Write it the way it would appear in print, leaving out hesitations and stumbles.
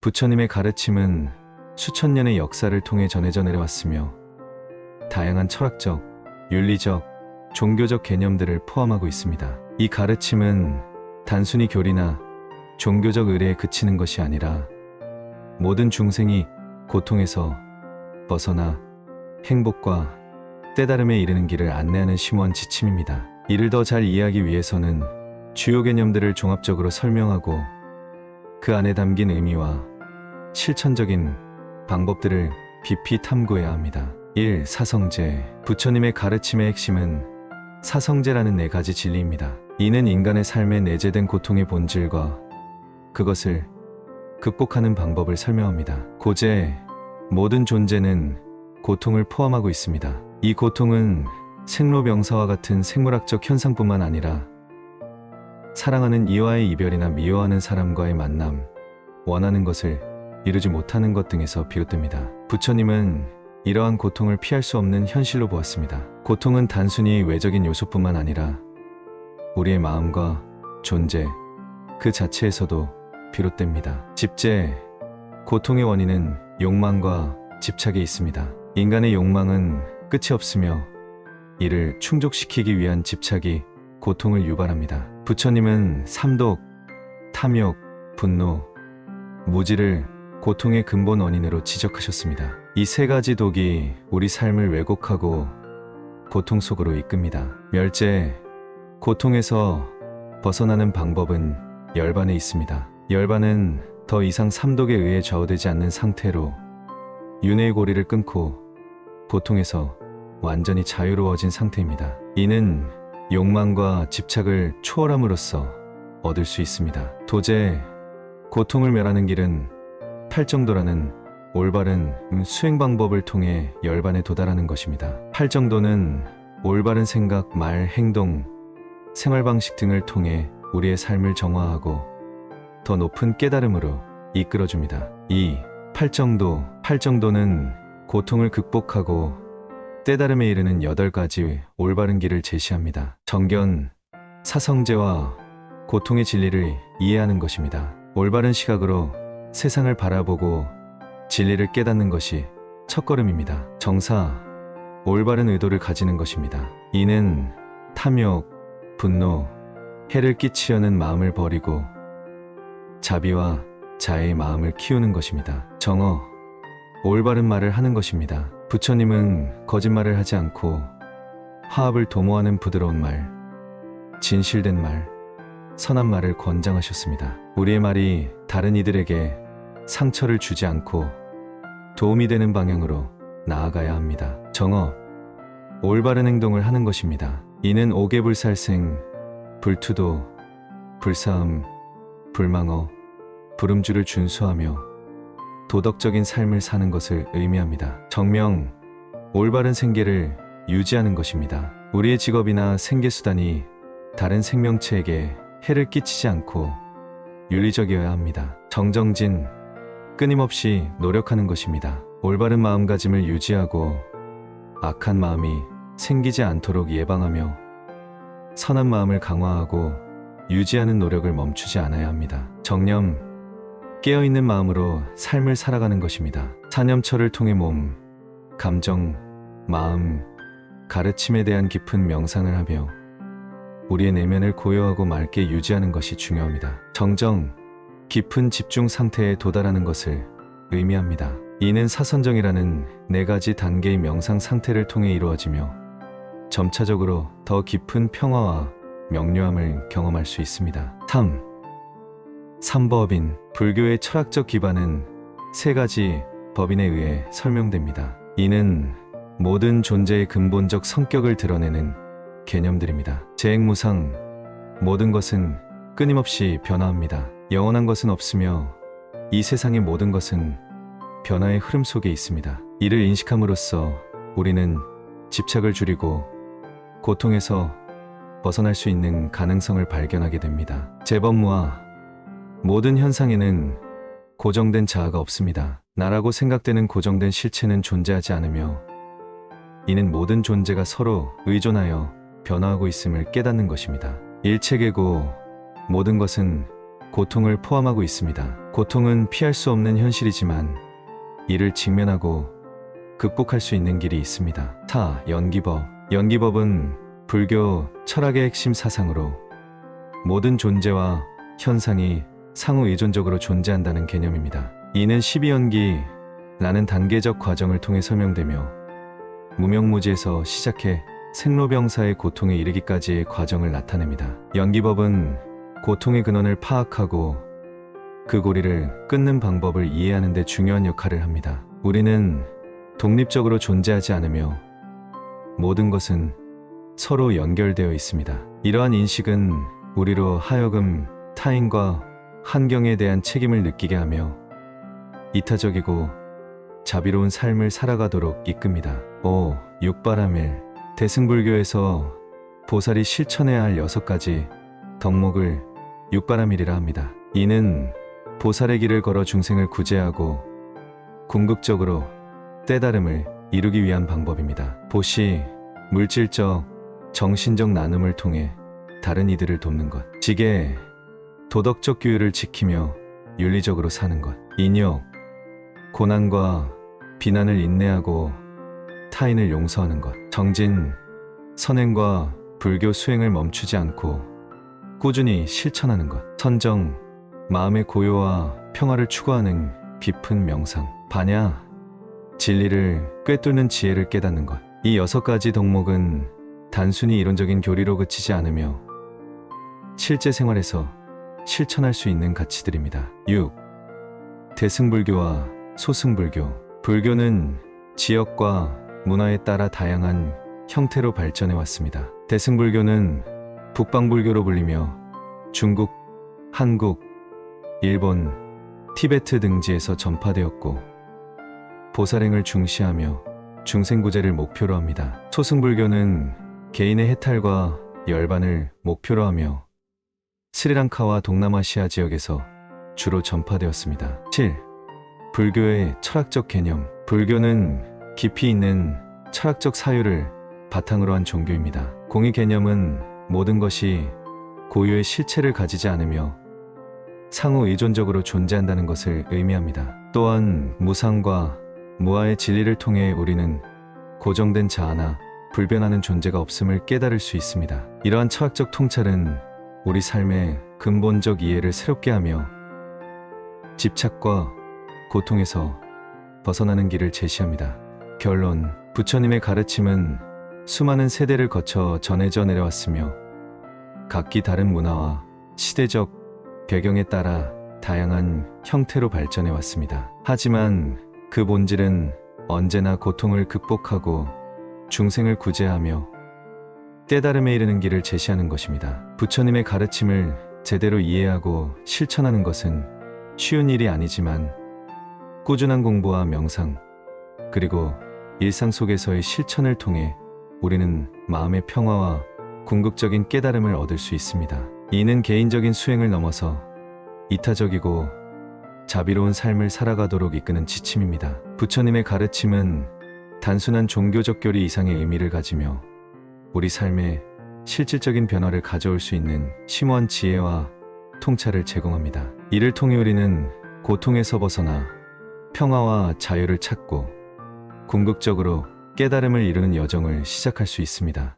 부처님의 가르침은 수천 년의 역사를 통해 전해져 내려왔으며 다양한 철학적, 윤리적, 종교적 개념들을 포함하고 있습니다. 이 가르침은 단순히 교리나 종교적 의례에 그치는 것이 아니라 모든 중생이 고통에서 벗어나 행복과 깨달음에 이르는 길을 안내하는 심오한 지침입니다. 이를 더 잘 이해하기 위해서는 주요 개념들을 종합적으로 설명하고 그 안에 담긴 의미와 실천적인 방법들을 깊이 탐구해야 합니다. 1. 사성제. 부처님의 가르침의 핵심은 사성제라는 4가지 진리입니다. 이는 인간의 삶에 내재된 고통의 본질과 그것을 극복하는 방법을 설명합니다. 고제. 모든 존재는 고통을 포함하고 있습니다. 이 고통은 생로병사와 같은 생물학적 현상뿐만 아니라 사랑하는 이와의 이별이나 미워하는 사람과의 만남, 원하는 것을 이루지 못하는 것 등에서 비롯됩니다. 부처님은 이러한 고통을 피할 수 없는 현실로 보았습니다. 고통은 단순히 외적인 요소뿐만 아니라 우리의 마음과 존재 그 자체에서도 비롯됩니다. 집제. 고통의 원인은 욕망과 집착에 있습니다. 인간의 욕망은 끝이 없으며 이를 충족시키기 위한 집착이 고통을 유발합니다. 부처님은 삼독, 탐욕, 분노, 무지를 고통의 근본 원인으로 지적하셨습니다. 이 3가지 독이 우리 삶을 왜곡하고 고통 속으로 이끕니다. 멸제. 고통에서 벗어나는 방법은 열반에 있습니다. 열반은 더 이상 삼독에 의해 좌우되지 않는 상태로 윤회의 고리를 끊고 고통에서 완전히 자유로워진 상태입니다. 이는 욕망과 집착을 초월함으로써 얻을 수 있습니다. 도제. 고통을 멸하는 길은 팔정도라는 올바른 수행 방법을 통해 열반에 도달하는 것입니다. 팔정도는 올바른 생각, 말, 행동, 생활 방식 등을 통해 우리의 삶을 정화하고 더 높은 깨달음으로 이끌어줍니다. 2. 팔정도. 팔정도는 고통을 극복하고 깨달음에 이르는 8가지 올바른 길을 제시합니다. 정견. 사성제와 고통의 진리를 이해하는 것입니다. 올바른 시각으로 세상을 바라보고 진리를 깨닫는 것이 첫걸음입니다. 정사. 올바른 의도를 가지는 것입니다. 이는 탐욕, 분노, 해를 끼치려는 마음을 버리고 자비와 자애의 마음을 키우는 것입니다. 정어. 올바른 말을 하는 것입니다. 부처님은 거짓말을 하지 않고 화합을 도모하는 부드러운 말, 진실된 말, 선한 말을 권장하셨습니다. 우리의 말이 다른 이들에게 상처를 주지 않고 도움이 되는 방향으로 나아가야 합니다. 정업. 올바른 행동을 하는 것입니다. 이는 오개불살생, 불투도, 불사음, 불망어, 불음주를 준수하며 도덕적인 삶을 사는 것을 의미합니다. 정명. 올바른 생계를 유지하는 것입니다. 우리의 직업이나 생계수단이 다른 생명체에게 해를 끼치지 않고 윤리적이어야 합니다. 정정진. 끊임없이 노력하는 것입니다. 올바른 마음가짐을 유지하고 악한 마음이 생기지 않도록 예방하며 선한 마음을 강화하고 유지하는 노력을 멈추지 않아야 합니다. 정념. 깨어있는 마음으로 삶을 살아가는 것입니다. 사념처를 통해 몸, 감정, 마음, 가르침에 대한 깊은 명상을 하며 우리의 내면을 고요하고 맑게 유지하는 것이 중요합니다. 정정. 깊은 집중 상태에 도달하는 것을 의미합니다. 이는 사선정이라는 4가지 단계의 명상 상태를 통해 이루어지며 점차적으로 더 깊은 평화와 명료함을 경험할 수 있습니다. 3. 삼법인. 불교의 철학적 기반은 3가지 법인에 의해 설명됩니다. 이는 모든 존재의 근본적 성격을 드러내는 개념들입니다. 재행무상. 모든 것은 끊임없이 변화합니다. 영원한 것은 없으며 이 세상의 모든 것은 변화의 흐름 속에 있습니다. 이를 인식함으로써 우리는 집착을 줄이고 고통에서 벗어날 수 있는 가능성을 발견하게 됩니다. 재범무화. 모든 현상에는 고정된 자아가 없습니다. 나라고 생각되는 고정된 실체는 존재하지 않으며 이는 모든 존재가 서로 의존하여 변화하고 있음을 깨닫는 것입니다. 일체계고. 모든 것은 고통을 포함하고 있습니다. 고통은 피할 수 없는 현실이지만 이를 직면하고 극복할 수 있는 길이 있습니다. 4. 연기법. 연기법은 불교 철학의 핵심 사상으로 모든 존재와 현상이 상호 의존적으로 존재한다는 개념입니다. 이는 12연기라는 단계적 과정을 통해 설명되며 무명무지에서 시작해 생로병사의 고통에 이르기까지의 과정을 나타냅니다. 연기법은 고통의 근원을 파악하고 그 고리를 끊는 방법을 이해하는 데 중요한 역할을 합니다. 우리는 독립적으로 존재하지 않으며 모든 것은 서로 연결되어 있습니다. 이러한 인식은 우리로 하여금 타인과 환경에 대한 책임을 느끼게 하며 이타적이고 자비로운 삶을 살아가도록 이끕니다. 5. 육바라밀. 대승불교에서 보살이 실천해야 할 6가지 덕목을 육바라밀이라 합니다. 이는 보살의 길을 걸어 중생을 구제하고 궁극적으로 깨달음을 이루기 위한 방법입니다. 보시, 물질적, 정신적 나눔을 통해 다른 이들을 돕는 것. 지계, 도덕적 규율을 지키며 윤리적으로 사는 것. 인욕, 고난과 비난을 인내하고 타인을 용서하는 것. 정진, 선행과 불교 수행을 멈추지 않고 꾸준히 실천하는 것. 선정, 마음의 고요와 평화를 추구하는 깊은 명상. 반야, 진리를 꿰뚫는 지혜를 깨닫는 것. 이 6가지 덕목은 단순히 이론적인 교리로 그치지 않으며 실제 생활에서 실천할 수 있는 가치들입니다. 6. 대승불교와 소승불교. 불교는 지역과 문화에 따라 다양한 형태로 발전해 왔습니다. 대승불교는 북방불교로 불리며 중국, 한국, 일본, 티베트 등지에서 전파되었고 보살행을 중시하며 중생구제를 목표로 합니다. 소승불교는 개인의 해탈과 열반을 목표로 하며 스리랑카와 동남아시아 지역에서 주로 전파되었습니다. 7. 불교의 철학적 개념. 불교는 깊이 있는 철학적 사유를 바탕으로 한 종교입니다. 공의 개념은 모든 것이 고유의 실체를 가지지 않으며 상호 의존적으로 존재한다는 것을 의미합니다. 또한 무상과 무아의 진리를 통해 우리는 고정된 자아나 불변하는 존재가 없음을 깨달을 수 있습니다. 이러한 철학적 통찰은 우리 삶의 근본적 이해를 새롭게 하며 집착과 고통에서 벗어나는 길을 제시합니다. 결론. 부처님의 가르침은 수많은 세대를 거쳐 전해져 내려왔으며 각기 다른 문화와 시대적 배경에 따라 다양한 형태로 발전해 왔습니다. 하지만 그 본질은 언제나 고통을 극복하고 중생을 구제하며 깨달음에 이르는 길을 제시하는 것입니다. 부처님의 가르침을 제대로 이해하고 실천하는 것은 쉬운 일이 아니지만 꾸준한 공부와 명상, 그리고 일상 속에서의 실천을 통해 우리는 마음의 평화와 궁극적인 깨달음을 얻을 수 있습니다. 이는 개인적인 수행을 넘어서 이타적이고 자비로운 삶을 살아가도록 이끄는 지침입니다. 부처님의 가르침은 단순한 종교적 교리 이상의 의미를 가지며 우리 삶에 실질적인 변화를 가져올 수 있는 심오한 지혜와 통찰을 제공합니다. 이를 통해 우리는 고통에서 벗어나 평화와 자유를 찾고 궁극적으로 깨달음을 이루는 여정을 시작할 수 있습니다.